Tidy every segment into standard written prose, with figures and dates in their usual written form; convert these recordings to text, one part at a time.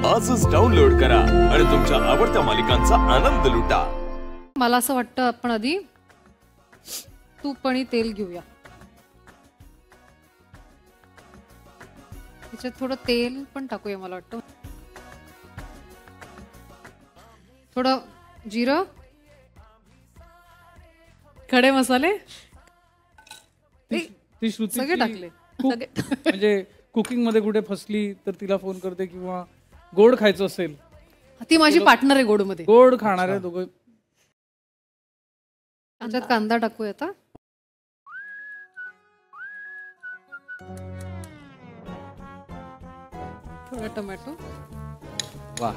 आजच डाउनलोड करा आणि तुमच्या आवडत्या मालिकांचा आनंद लुटा. मला असं वाटतं आपण आधी तूप आणि तेल घेऊया. त्याच्यात थोडं तेल पण टाकूया. मला वाटतं थोडं जिरं, खडे मसाले सगळे टाकले. म्हणजे कुकिंग मध्ये कुठे फसली तर तिला फोन करते, किंवा गोड खायचं असेल, ती माझी पार्टनर आहे गोड मध्ये. गोड खाणार आहे दोघं. त्याच्यात कांदा टाकूया आता. थोडा टोमॅटो. वा,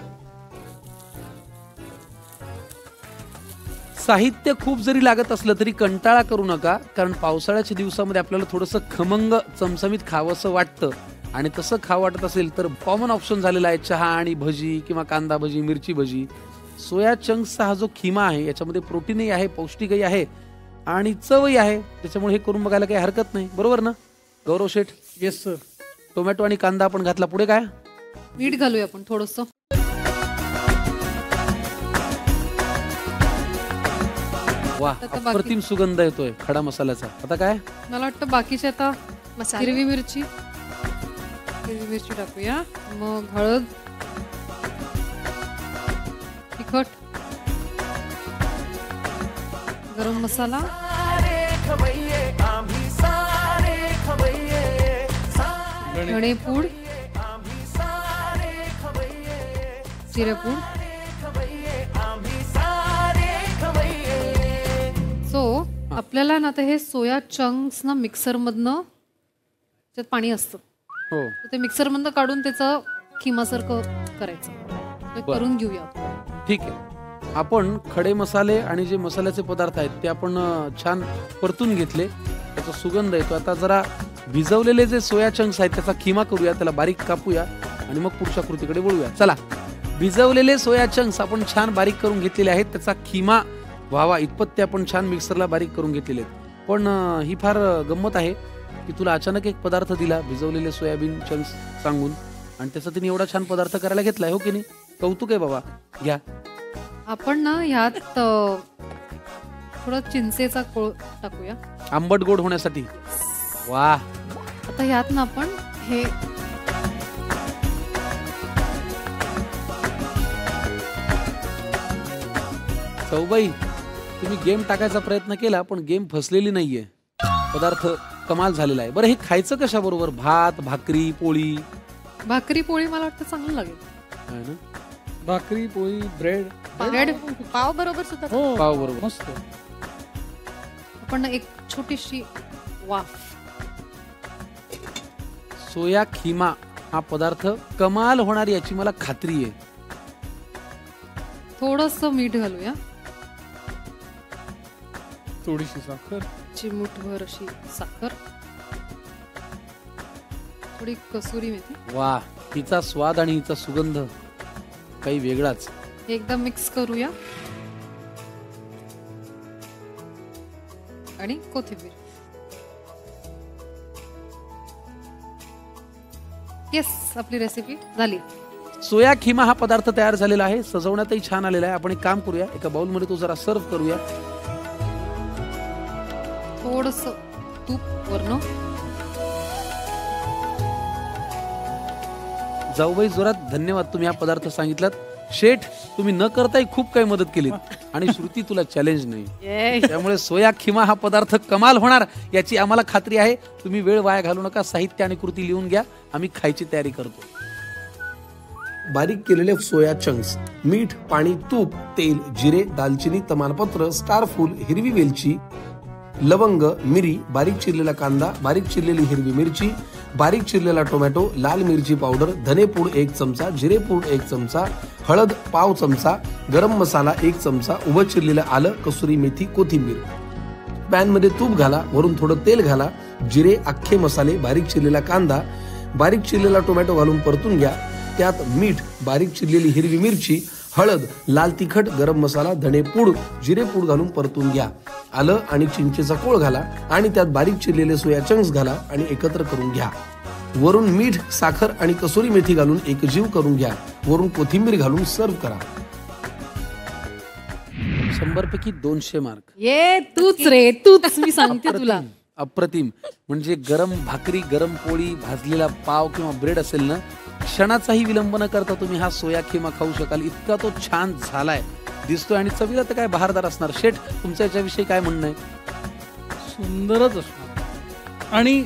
साहित्य खूप जरी लागत असलं तरी कंटाळा करू नका, कारण पावसाळ्याच्या दिवसामध्ये आपल्याला थोडंसं खमंग चमचमीत खावंसं वाटतं. आणि तसं खावं वाटत असेल तर कॉमन ऑप्शन झालेला आहे चहा आणि भजी किंवा कांदा भजी, मिरची भजी. सोया चंक्सचा हा जो खिमा आहे याच्यामध्ये प्रोटीनही आहे, पौष्टिकही आहे आणि चवही आहे. त्याच्यामुळे हे करून बघायला काही हरकत नाही. बरोबर ना Gaurav Sheth? Yes sir. Tomato आणि कांदा आपण घातला, पुढे काय? मीठ घालूया आपण थोडंसं. वा, अप्रतिम सुगंध येतोय खडा मसाल्याचा. आता काय? मला वाटतं बाकीचे आता हिरवी मिरची टाकूया. मग हळद, तिखट, गरम मसाला, धणेपूड, जिरेपूड. सो आपल्याला ना आता हे सोया चंक्स ना मिक्सर मधनं, त्यात पाणी असतं, ते मिक्सर मधनं काढून त्याचं खिमासारखं करायचं. करून घेऊया. ठीक आहे. आपण खडे मसाले आणि जे मसाल्याचे पदार्थ आहेत ते आपण छान परतून घेतले, त्याचा सुगंध येतो. आता जरा भिजवलेले जे सोया चंक्स आहेत त्याचा खिमा करूया, त्याला बारीक कापूया आणि मग पुढच्या कृतीकडे वळूया. चला, भिजवलेले सोया चंक्स आपण छान बारीक करून घेतलेले आहेत. त्याचा खिमा व्हावा इतपत ते आपण छान मिक्सरला बारीक करून घेतलेले आहेत. पण ही फार गंमत आहे की तुला अचानक एक पदार्थ दिला, भिजवलेले सोयाबीन चंक्स सांगून, आणि त्याचा तिने एवढा छान पदार्थ करायला घेतलाय. हो की नाही? कौतुक आहे बाबा. घ्या. आपण ना ह्यात थोडं चिंचेचा कोळ टाकूया, आंबट गोड होण्यासाठी. वा. आता ह्यात ना आपण हे सौबाई, तुम्ही गेम टाकायचा प्रयत्न केला पण गेम फसलेली नाहीये. पदार्थ कमाल झालेला आहे. बरं, हे खायचं कशा बरोबर? भात, भाकरी, पोळी? भाकरी पोळी मला वाटतं चांगलं लागेल. भाकरी, पोळी, ब्रेड, पाव बरोबर सुद्धा. पाव बरोबर मस्त. आपण एक छोटीशी वाफ. सोया खिमा हा पदार्थ कमाल होणार याची मला खात्री आहे. थोडंसं मीठ घालूया, थोडीशी साखर, चिमूटभर अशी साखर, थोडी कसुरी मेथी. वा, हिचा स्वाद आणि हिचा सुगंध काही वेगळाच. एकदम मिक्स करूया आणि कोथिंबीर. येस, आपली रेसिपी झाली. सोया खिमा हा पदार्थ तयार झालेला आहे. सजवण्यातही छान आलेला आहे. आपण एक काम करूया, एका बाउल मध्ये तो जरा सर्व करूया. थोडंसं तूप वरनं. जाऊबाई, जोरात धन्यवाद, तुम्ही हा पदार्थ सांगितलात. शेठ, तुम्ही न करताही खूप काही मदत केलीत. आणि श्रुती, तुला चॅलेंज नाही, त्यामुळे सोया खिमा हा पदार्थ कमाल होणार याची आम्हाला खात्री आहे. तुम्ही वेळ वाया घालू नका, साहित्य आणि कृती लिहून घ्या, आम्ही खायची तयारी करतो. बारीक केलेले सोया चंक्स, मीठ, पाणी, तूप, तेल, जिरे, दालचिनी, तमालपत्र, स्टार फूल, हिरवी वेलची, लवंग, मिरी, बारीक चिरलेला कांदा, बारीक चिरलेली हिरवी मिरची, बारीक चिरलेला टोमॅटो, लाल मिरची पावडर, धनेपूड 1 चमचा, जिरेपूड 1 चमचा, हळद पाव चमचा, गरम मसाला 1 चमचा, उभं चिरलेलं आलं, कसुरी मेथी, कोथिंबीर. पॅन मध्ये तूप घाला, वरून थोडं तेल घाला, जिरे, अख्खे मसाले, बारीक चिरलेला कांदा, बारीक चिरलेला टोमॅटो घालून परतून घ्या. त्यात मीठ, बारीक चिरलेली हिरवी मिरची, हळद, लाल तिखट, गरम मसाला, धनेपूड, जिरेपूड घालून परतून घ्या. आलं आणि चिंचेचा कोळ घाला आणि त्यात बारीक चिरलेले सोया चंक्स घाला आणि एकत्र करून घ्या. वरून मीठ, साखर आणि कसुरी मेथी घालून एकजीव करून घ्या. वरून कोथिंबीर घालून सर्व करा. 100 पैकी 200 मार्क. ये तूच रे तूच, मी सांगते तुला. अप्रतिम. म्हणजे गरम भाकरी, गरम पोळी, भाजलेला पाव किंवा ब्रेड असेल ना, क्षणाचाही विलंब न करता तुम्ही हा सोया खिमा खाऊ शकाल. इतका तो छान झालाय, दिसतोय आणि चवीला तर काय बहारदार असणार. शेठ, तुमच्या याच्याविषयी काय म्हणणं आहे? सुंदरच असणार. आणि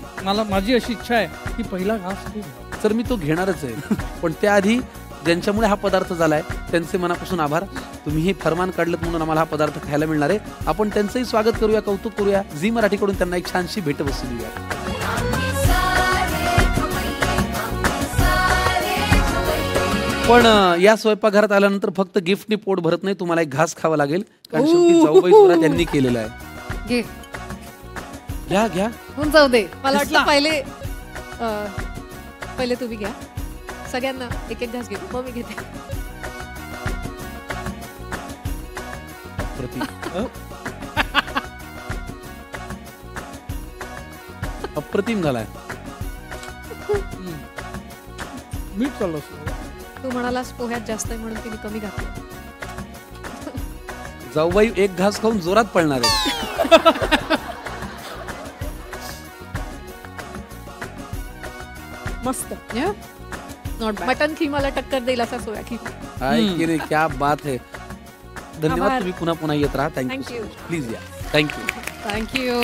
माझी अशी इच्छा आहे की पहिला घास तू घ्या. तर मी तो घेणारच आहे. पण त्याआधी ज्यांच्यामुळे हा पदार्थ झालाय त्यांचे मनापासून आभार. तुम्ही हे फरमान काढलं म्हणून आम्हाला हा पदार्थ खायला मिळणार आहे. आपण त्यांचंही स्वागत करूया, कौतुक करूया. झी मराठीकडून त्यांना एक छानशी भेटवस्तू देऊया. पण या स्वयंपाकघरात आल्यानंतर फक्त गिफ्टनी पोट भरत नाही, तुम्हाला एक घास खावा लागेल. कारण शेवटी जाऊबाई जोरात त्यांनी केलेला आहे. घे, घ्या घ्या. होऊन जाऊ दे. मला दिसला. वाटलं पहिले तुम्ही घ्या. सगळ्यांना एक एक घास घेऊ, मग मी घेते. अप्रतिम झालाय. मीठ चाललं असतं. तू म्हणालास पोह्यात जास्त आहे म्हणून तिने कमी घातलं. जाऊबाई एक घास खाऊन जोरात पळणार आहे. मस्त. Not bad. मटन खिमाला टक्कर देईल असा सोया खिमा. हाय की रे, क्या बात है. धन्यवाद. आभार. तुम्ही पुन्हा पुन्हा येत राहा. Thank thank you. you. प्लीज या. थँक्यू. थँक्यू.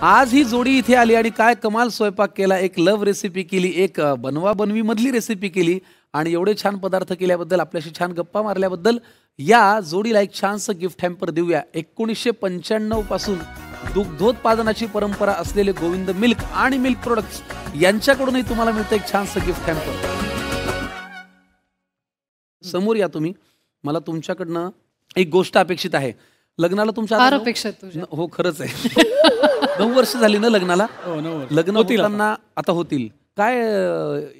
आज ही जोडी इथे आली आणि काय कमाल स्वयंपाक केला. एक लव्ह रेसिपी केली, एक बनवा बनवी मधली रेसिपी केली आणि एवढे छान पदार्थ केल्याबद्दल, आपल्याशी छान गप्पा मारल्याबद्दल या जोडीला एक छानसं गिफ्ट हॅम्पर देऊया. 1995 पासून दुग्धोत्पादनाची परंपरा असलेले गोविंद मिल्क आणि मिल्क प्रोडक्ट्स यांच्याकडूनही तुम्हाला मिळतं एक छानसं गिफ्ट हॅम्पर. समोर या तुम्ही. मला तुमच्याकडनं एक गोष्ट अपेक्षित आहे. लग्नाला तुमच्या फार अपेक्षा आहे तुझ्या. हो, खरंच आहे. 9 वर्ष झाली ना लग्नाला. हो, 9 वर्ष. लग्न होतील होताना आता होतील. काय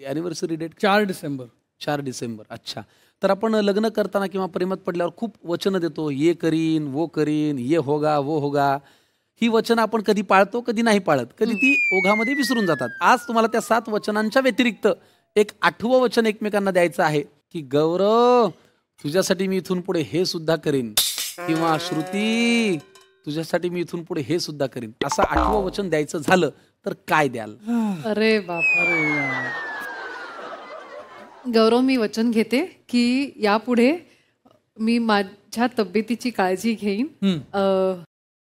अॅनिव्हर्सरी डेट? 4 डिसेंबर. 4 डिसेंबर. अच्छा. तर आपण लग्न करताना किंवा प्रेमात पडल्यावर खूप वचनं देतो. ये करीन, वो करीन, ये होगा, वो होगा. ही वचनं आपण कधी पाळतो, कधी नाही पाळत. कधी ती ओघामध्ये विसरून जातात. आज तुम्हाला त्या 7 वचनांच्या व्यतिरिक्त एक 8वं वचन एकमेकांना द्यायचं आहे की गौरव, तुझ्यासाठी मी इथून पुढे हे सुद्धा करीन, किंवा श्रुती, तुझ्यासाठी मी इथून पुढे हे सुद्धा करीन. असं 8वं वचन द्यायचं झालं तर काय द्याल? अरे बाप. गौरव, मी वचन घेते की यापुढे मी माझ्या तब्येतीची काळजी घेईन.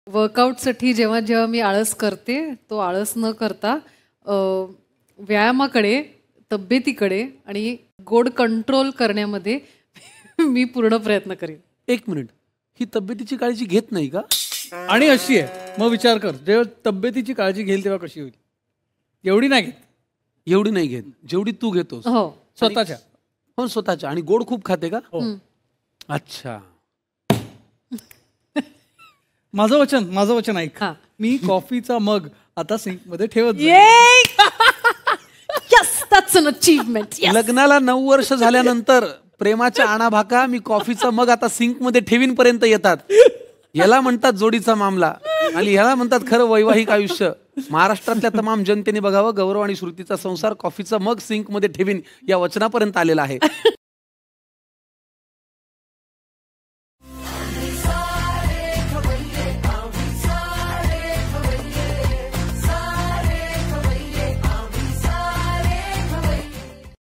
वर्कआउटसाठी जेव्हा जेव्हा मी आळस करते, तो आळस न करता व्यायामाकडे, तब्येतीकडे आणि गोड कंट्रोल करण्यामध्ये मी पूर्ण प्रयत्न करीन. 1 मिनिट, ही तब्येतीची काळजी घेत नाही का? आणि अशी आहे, मग विचार कर, जेव्हा तब्येतीची काळजी घेईल तेव्हा कशी होईल? एवढी नाही घेत. एवढी नाही घेत जेवढी तू घेतोस. हो, स्वतःच्या. हो, स्वतःच्या. आणि गोड खूप खाते का? अच्छा. माझं वचन ऐक. हा. मी कॉफीचा मग आता सिंक मध्ये ठेवत जाईन. Yes, that's an achievement. Yes. लग्नाला 9 वर्ष झाल्यानंतर प्रेमाच्या आणाभाका मी कॉफीचा मग आता सिंक मध्ये ठेवीन पर्यंत येतात. याला म्हणतात जोडीचा मामला आणि याला म्हणतात खरं वैवाहिक आयुष्य. महाराष्ट्रातल्या तमाम जनतेने बघावं, गौरव आणि श्रुतीचा संसार कॉफीचा मग सिंक मध्ये ठेवीन या वचनापर्यंत आलेला आहे.